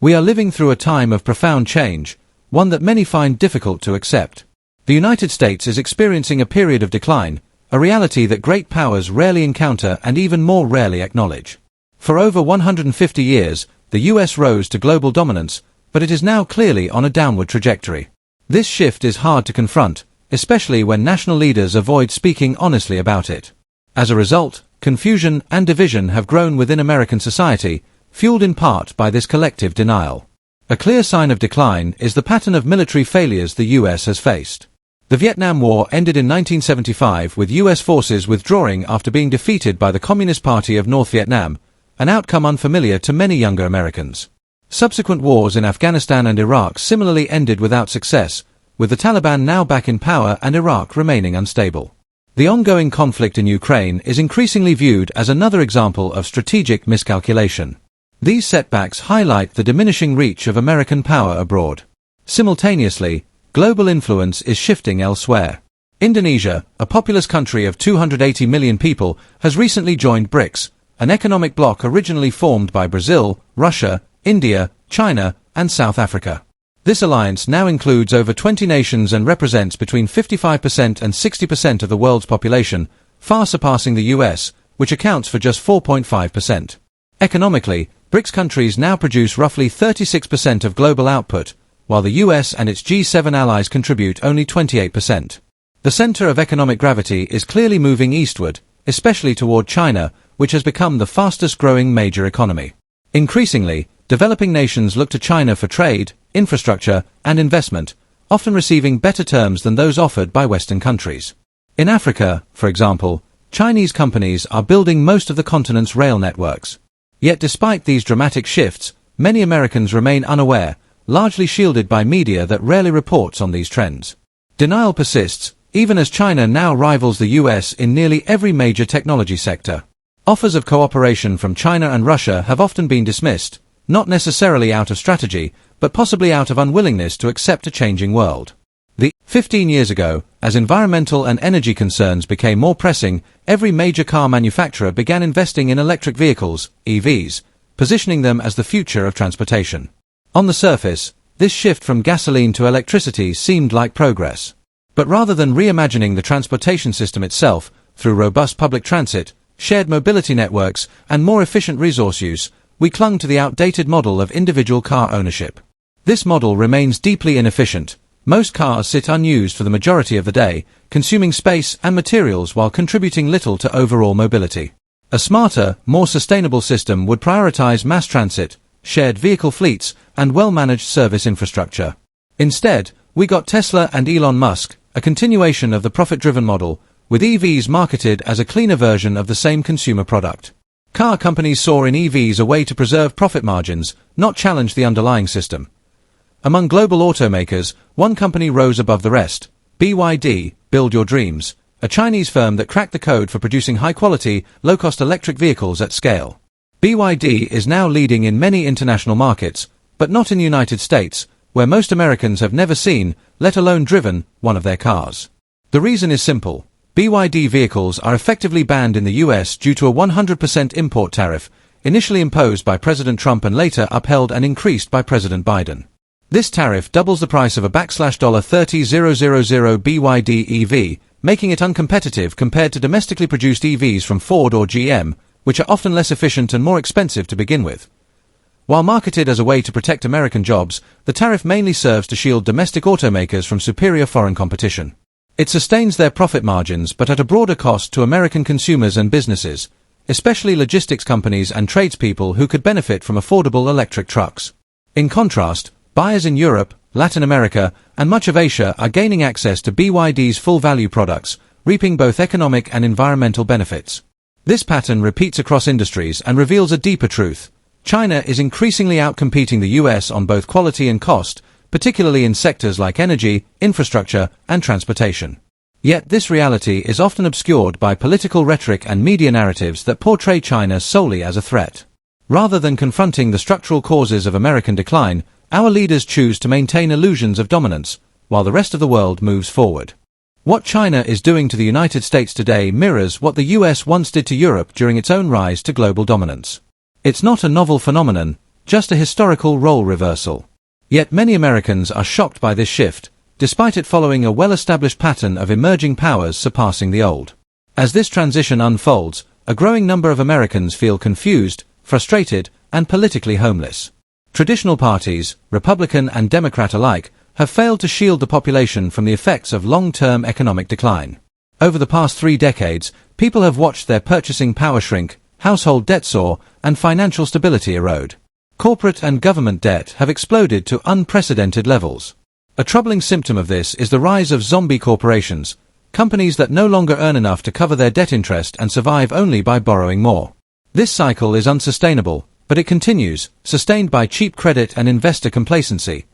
We are living through a time of profound change, one that many find difficult to accept. The United States is experiencing a period of decline, a reality that great powers rarely encounter and even more rarely acknowledge. For over 150 years, the US rose to global dominance, but it is now clearly on a downward trajectory. This shift is hard to confront, especially when national leaders avoid speaking honestly about it. As a result, confusion and division have grown within American society, fueled in part by this collective denial. A clear sign of decline is the pattern of military failures the US has faced. The Vietnam War ended in 1975 with US forces withdrawing after being defeated by the Communist Party of North Vietnam, an outcome unfamiliar to many younger Americans. Subsequent wars in Afghanistan and Iraq similarly ended without success, with the Taliban now back in power and Iraq remaining unstable. The ongoing conflict in Ukraine is increasingly viewed as another example of strategic miscalculation. These setbacks highlight the diminishing reach of American power abroad. Simultaneously, global influence is shifting elsewhere. Indonesia, a populous country of 280 million people, has recently joined BRICS, an economic bloc originally formed by Brazil, Russia, India, China, and South Africa. This alliance now includes over 20 nations and represents between 55% and 60% of the world's population, far surpassing the US, which accounts for just 4.5%. Economically, BRICS countries now produce roughly 36% of global output, while the US and its G7 allies contribute only 28%. The center of economic gravity is clearly moving eastward, especially toward China, which has become the fastest-growing major economy. Increasingly, developing nations look to China for trade, infrastructure, and investment, often receiving better terms than those offered by Western countries. In Africa, for example, Chinese companies are building most of the continent's rail networks. Yet despite these dramatic shifts, many Americans remain unaware, largely shielded by media that rarely reports on these trends. Denial persists, even as China now rivals the US in nearly every major technology sector. Offers of cooperation from China and Russia have often been dismissed, not necessarily out of strategy, but possibly out of unwillingness to accept a changing world. 15 years ago, as environmental and energy concerns became more pressing, every major car manufacturer began investing in electric vehicles, EVs, positioning them as the future of transportation. On the surface, this shift from gasoline to electricity seemed like progress. But rather than reimagining the transportation system itself, through robust public transit, shared mobility networks, and more efficient resource use, we clung to the outdated model of individual car ownership. This model remains deeply inefficient. Most cars sit unused for the majority of the day, consuming space and materials while contributing little to overall mobility. A smarter, more sustainable system would prioritize mass transit, shared vehicle fleets, and well-managed service infrastructure. Instead, we got Tesla and Elon Musk, a continuation of the profit-driven model, with EVs marketed as a cleaner version of the same consumer product. Car companies saw in EVs a way to preserve profit margins, not challenge the underlying system. Among global automakers, one company rose above the rest: BYD, Build Your Dreams, a Chinese firm that cracked the code for producing high-quality, low-cost electric vehicles at scale. BYD is now leading in many international markets, but not in the United States, where most Americans have never seen, let alone driven, one of their cars. The reason is simple. BYD vehicles are effectively banned in the US due to a 100% import tariff, initially imposed by President Trump and later upheld and increased by President Biden. This tariff doubles the price of a $30,000 BYD EV, making it uncompetitive compared to domestically produced EVs from Ford or GM, which are often less efficient and more expensive to begin with. While marketed as a way to protect American jobs, the tariff mainly serves to shield domestic automakers from superior foreign competition. It sustains their profit margins but at a broader cost to American consumers and businesses, especially logistics companies and tradespeople who could benefit from affordable electric trucks. In contrast, buyers in Europe, Latin America, and much of Asia are gaining access to BYD's full-value products, reaping both economic and environmental benefits. This pattern repeats across industries and reveals a deeper truth. China is increasingly outcompeting the US on both quality and cost, particularly in sectors like energy, infrastructure, and transportation. Yet this reality is often obscured by political rhetoric and media narratives that portray China solely as a threat. Rather than confronting the structural causes of American decline, our leaders choose to maintain illusions of dominance, while the rest of the world moves forward. What China is doing to the United States today mirrors what the US once did to Europe during its own rise to global dominance. It's not a novel phenomenon, just a historical role reversal. Yet many Americans are shocked by this shift, despite it following a well-established pattern of emerging powers surpassing the old. As this transition unfolds, a growing number of Americans feel confused, frustrated, and politically homeless. Traditional parties, Republican and Democrat alike, have failed to shield the population from the effects of long-term economic decline. Over the past 3 decades, people have watched their purchasing power shrink, household debt soar, and financial stability erode. Corporate and government debt have exploded to unprecedented levels. A troubling symptom of this is the rise of zombie corporations, companies that no longer earn enough to cover their debt interest and survive only by borrowing more. This cycle is unsustainable, but it continues, sustained by cheap credit and investor complacency.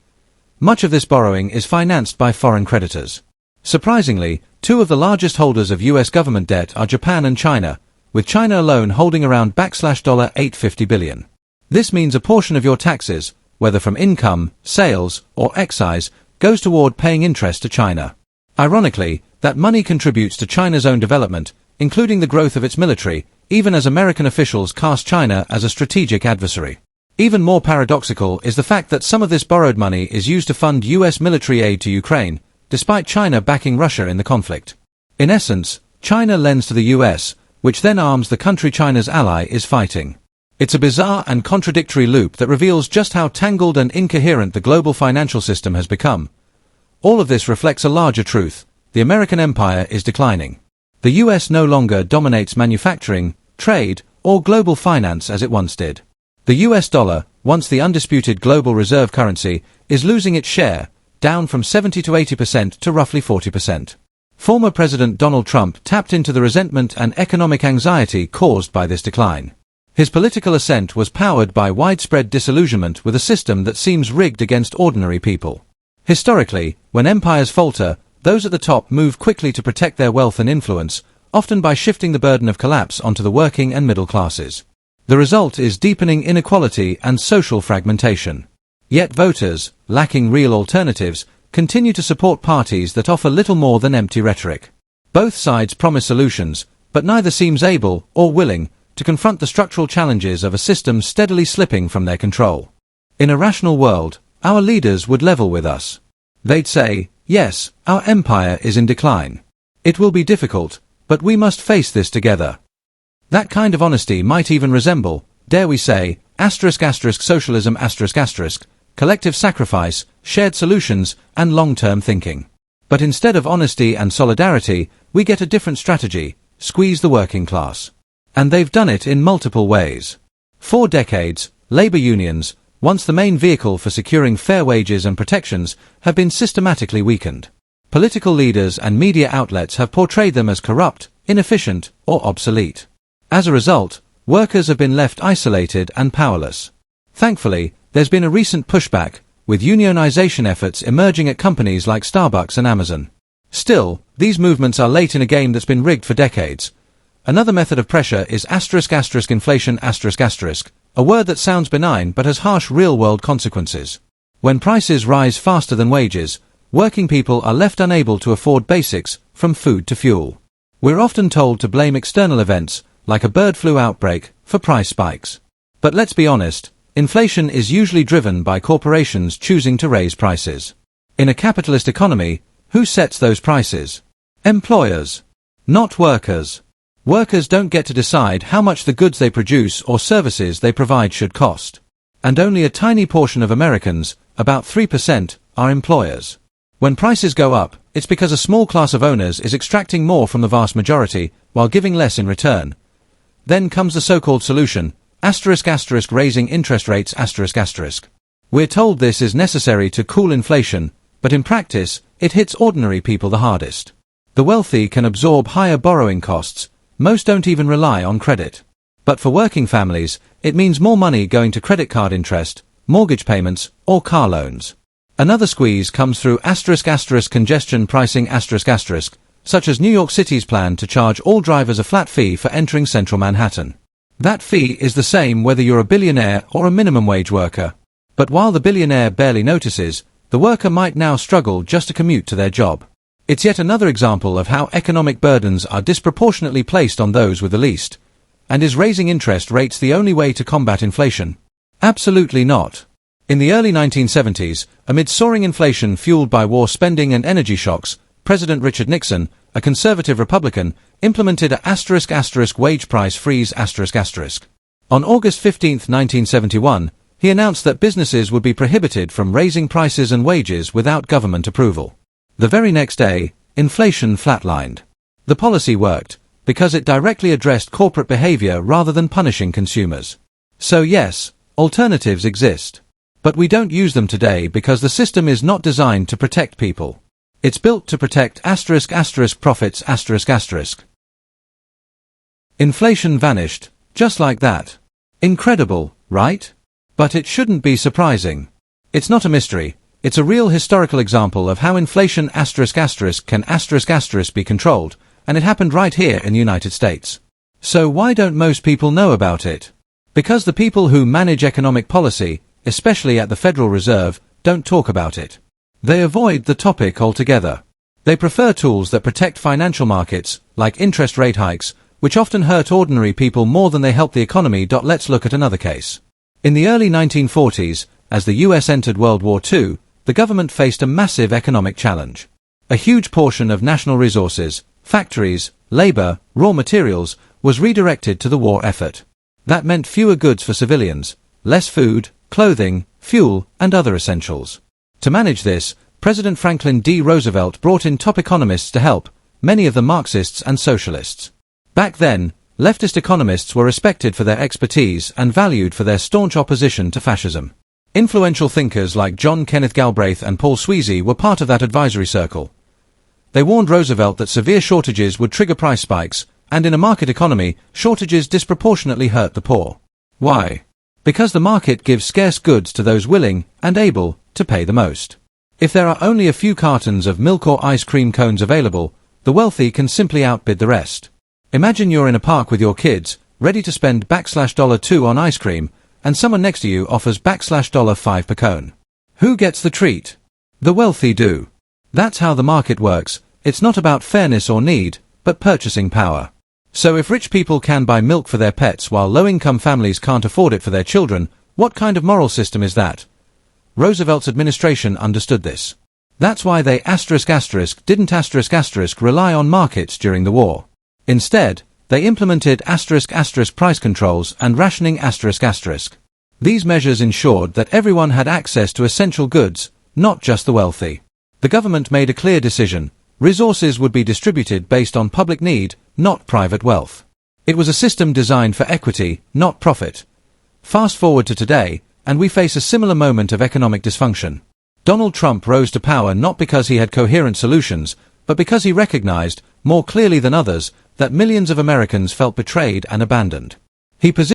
Much of this borrowing is financed by foreign creditors. Surprisingly, 2 of the largest holders of US government debt are Japan and China, with China alone holding around $850 billion. This means a portion of your taxes, whether from income, sales, or excise, goes toward paying interest to China. Ironically, that money contributes to China's own development, including the growth of its military, even as American officials cast China as a strategic adversary. Even more paradoxical is the fact that some of this borrowed money is used to fund US military aid to Ukraine, despite China backing Russia in the conflict. In essence, China lends to the US, which then arms the country China's ally is fighting. It's a bizarre and contradictory loop that reveals just how tangled and incoherent the global financial system has become. All of this reflects a larger truth: the American empire is declining. The US no longer dominates manufacturing, trade, or global finance as it once did. The US dollar, once the undisputed global reserve currency, is losing its share, down from 70 to 80% to roughly 40%. Former President Donald Trump tapped into the resentment and economic anxiety caused by this decline. His political ascent was powered by widespread disillusionment with a system that seems rigged against ordinary people. Historically, when empires falter, those at the top move quickly to protect their wealth and influence, often by shifting the burden of collapse onto the working and middle classes. The result is deepening inequality and social fragmentation. Yet voters, lacking real alternatives, continue to support parties that offer little more than empty rhetoric. Both sides promise solutions, but neither seems able, or willing, to confront the structural challenges of a system steadily slipping from their control. In a rational world, our leaders would level with us. They'd say, yes, our empire is in decline. It will be difficult, but we must face this together. That kind of honesty might even resemble, dare we say, socialism, collective sacrifice, shared solutions, and long-term thinking. But instead of honesty and solidarity, we get a different strategy: squeeze the working class. And they've done it in multiple ways. For decades, labor unions, once the main vehicle for securing fair wages and protections, have been systematically weakened. Political leaders and media outlets have portrayed them as corrupt, inefficient, or obsolete. As a result, workers have been left isolated and powerless. Thankfully, there's been a recent pushback, with unionization efforts emerging at companies like Starbucks and Amazon. Still, these movements are late in a game that's been rigged for decades. Another method of pressure is inflation a word that sounds benign but has harsh real-world consequences. When prices rise faster than wages, working people are left unable to afford basics, from food to fuel. We're often told to blame external events, like a bird flu outbreak, for price spikes. But let's be honest, inflation is usually driven by corporations choosing to raise prices. In a capitalist economy, who sets those prices? Employers, not workers. Workers don't get to decide how much the goods they produce or services they provide should cost. And only a tiny portion of Americans, about 3%, are employers. When prices go up, it's because a small class of owners is extracting more from the vast majority, while giving less in return. Then comes the so-called solution, raising interest rates, We're told this is necessary to cool inflation, but in practice, it hits ordinary people the hardest. The wealthy can absorb higher borrowing costs. Most don't even rely on credit. But for working families, it means more money going to credit card interest, mortgage payments, or car loans. Another squeeze comes through congestion pricing such as New York City's plan to charge all drivers a flat fee for entering central Manhattan. That fee is the same whether you're a billionaire or a minimum wage worker. But while the billionaire barely notices, the worker might now struggle just to commute to their job. It's yet another example of how economic burdens are disproportionately placed on those with the least. And is raising interest rates the only way to combat inflation? Absolutely not. In the early 1970s, amid soaring inflation fueled by war spending and energy shocks, President Richard Nixon, a conservative Republican, implemented a wage price freeze ***. On August 15, 1971, he announced that businesses would be prohibited from raising prices and wages without government approval. The very next day, inflation flatlined. The policy worked, because it directly addressed corporate behavior rather than punishing consumers. So yes, alternatives exist. But we don't use them today because the system is not designed to protect people. It's built to protect ***profits ***. Inflation vanished, just like that. Incredible, right? But it shouldn't be surprising. It's not a mystery, it's a real historical example of how inflation can be controlled, and it happened right here in the United States. So why don't most people know about it? Because the people who manage economic policy, especially at the Federal Reserve, don't talk about it. They avoid the topic altogether. They prefer tools that protect financial markets, like interest rate hikes, which often hurt ordinary people more than they help the economy. Let's look at another case. In the early 1940s, as the US entered World War II, the government faced a massive economic challenge. A huge portion of national resources, factories, labor, raw materials, was redirected to the war effort. That meant fewer goods for civilians, less food, clothing, fuel, and other essentials. To manage this, President Franklin D. Roosevelt brought in top economists to help, many of them Marxists and socialists. Back then, leftist economists were respected for their expertise and valued for their staunch opposition to fascism. Influential thinkers like John Kenneth Galbraith and Paul Sweezy were part of that advisory circle. They warned Roosevelt that severe shortages would trigger price spikes, and in a market economy, shortages disproportionately hurt the poor. Why? Because the market gives scarce goods to those willing and able to pay the most. If there are only a few cartons of milk or ice cream cones available, the wealthy can simply outbid the rest. Imagine you're in a park with your kids, ready to spend $2 on ice cream, and someone next to you offers $5 per cone. Who gets the treat? The wealthy do. That's how the market works. It's not about fairness or need, but purchasing power. So if rich people can buy milk for their pets while low-income families can't afford it for their children, what kind of moral system is that? Roosevelt's administration understood this. That's why they didn't rely on markets during the war. Instead, they implemented price controls and rationing These measures ensured that everyone had access to essential goods, not just the wealthy. The government made a clear decision. Resources would be distributed based on public need, not private wealth. It was a system designed for equity, not profit. Fast forward to today, and we face a similar moment of economic dysfunction. Donald Trump rose to power not because he had coherent solutions, but because he recognized, more clearly than others, that millions of Americans felt betrayed and abandoned. He positioned